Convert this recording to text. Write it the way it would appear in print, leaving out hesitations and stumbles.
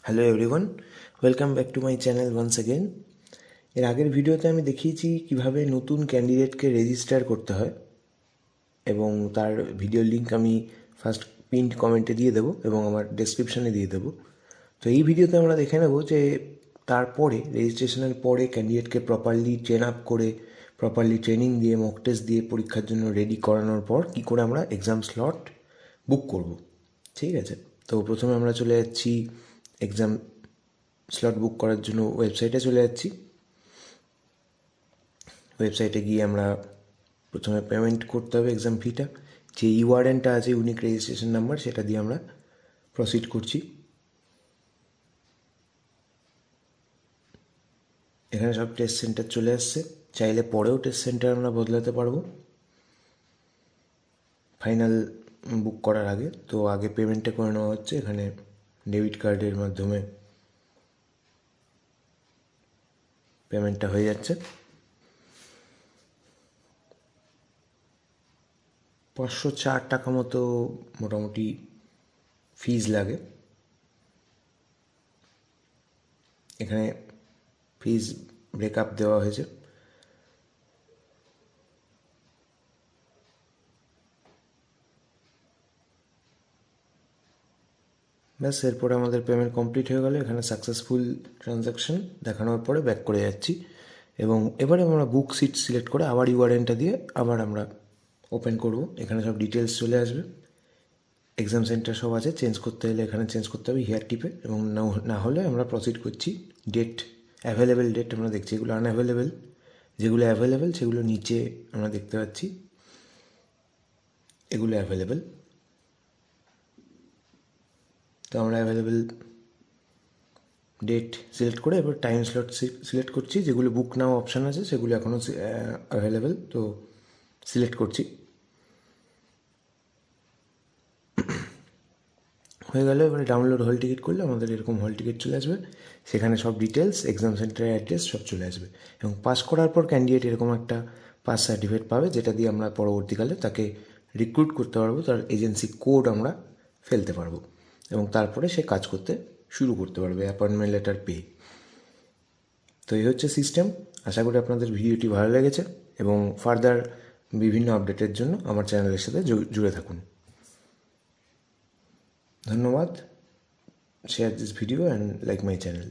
Hello everyone, welcome back to my channel once again. এর আগের ভিডিওতে আমি দেখিয়েছি কিভাবে নতুন ক্যান্ডিডেটকে রেজিস্টার করতে হয় এবং তার ভিডিও লিঙ্ক আমি ফার্স্ট পিন্ড কমেন্টে দিয়ে দেবো এবং আমার ডেসক্রিপশানে দিয়ে দেবো। তো এই ভিডিওতে আমরা দেখে নেব যে তারপরে রেজিস্ট্রেশনের পরে ক্যান্ডিডেটকে প্রপারলি ট্রেন আপ করে প্রপারলি ট্রেনিং দিয়ে মক টেস্ট দিয়ে পরীক্ষার জন্য রেডি করানোর পর কী করে আমরা এক্সাম স্লট বুক করব। ঠিক আছে, তো প্রথমে আমরা চলে যাচ্ছি এক্সাম স্লট বুক করার জন্য ওয়েবসাইটে চলে যাচ্ছি। ওয়েবসাইটে গিয়ে আমরা প্রথমে পেমেন্ট করতে হবে এক্সাম ফিটা। যে ইউআরএনটা আছে ইউনিক রেজিস্ট্রেশন নাম্বার, সেটা দিয়ে আমরা প্রসিড করছি। এখানে সব টেস্ট সেন্টার চলে আসছে, চাইলে পরেও টেস্ট সেন্টার আমরা বদলাতে পারবো ফাইনাল বুক করার আগে। তো আগে পেমেন্টটা করে নেওয়া হচ্ছে, এখানে ডেবিট কার্ডের মাধ্যমে পেমেন্টটা হয়ে যাচ্ছে। 504 টাকা মতো মোটামুটি ফিজ লাগে। এখানে ফিজ ব্রেকআপ দেওয়া হয়েছে। ব্যাস, এরপরে আমাদের পেমেন্ট কমপ্লিট হয়ে গেল। এখানে সাকসেসফুল ট্রানজ্যাকশন দেখানোর পরে ব্যাক করে যাচ্ছি এবং এবারে আমরা বুক সিট সিলেক্ট করে আবার ইউআরএনটা দিয়ে আবার আমরা ওপেন করব। এখানে সব ডিটেলস চলে আসবে, এক্সাম সেন্টার সব আছে। চেঞ্জ করতে হলে এখানে চেঞ্জ করতে হবে হিয়ার টিপে, এবং না হলে আমরা প্রসিড করছি। ডেট, অ্যাভেলেবেল ডেট আমরা দেখছি, এগুলো আনঅ্যাভেলেবেল। যেগুলো অ্যাভেলেবেল সেগুলো নিচে আমরা দেখতে পাচ্ছি, এগুলো অ্যাভেলেবেল। তো আমরা অ্যাভেলেবেল ডেট সিলেক্ট করে এবার টাইম স্লট সিলেক্ট করছি। যেগুলো বুক নাও অপশান আছে সেগুলো এখনও অ্যাভেলেবেল, তো সিলেক্ট করছি। হয়ে গেল। এবারে ডাউনলোড হল টিকিট করলে আমাদের এরকম হল টিকিট চলে আসবে, সেখানে সব ডিটেলস, এক্সাম সেন্টারের অ্যাড্রেস সব চলে আসবে। এবং পাস করার পর ক্যান্ডিডেট এরকম একটা পাস সার্টিফিকেট পাবে, যেটা দিয়ে আমরা পরবর্তীকালে তাকে রিক্রুট করতে পারবো, তার এজেন্সি কোড আমরা ফেলতে পারবো এবং তারপরে সে কাজ করতে শুরু করতে পারবে অ্যাপয়েন্টমেন্ট লেটার পেয়ে। তো এই হচ্ছে সিস্টেম। আশা করি আপনাদের ভিডিওটি ভালো লেগেছে এবং ফার্দার বিভিন্ন আপডেটের জন্য আমার চ্যানেলের সাথে জুড়ে থাকুন। ধন্যবাদ। Share this video and like my channel.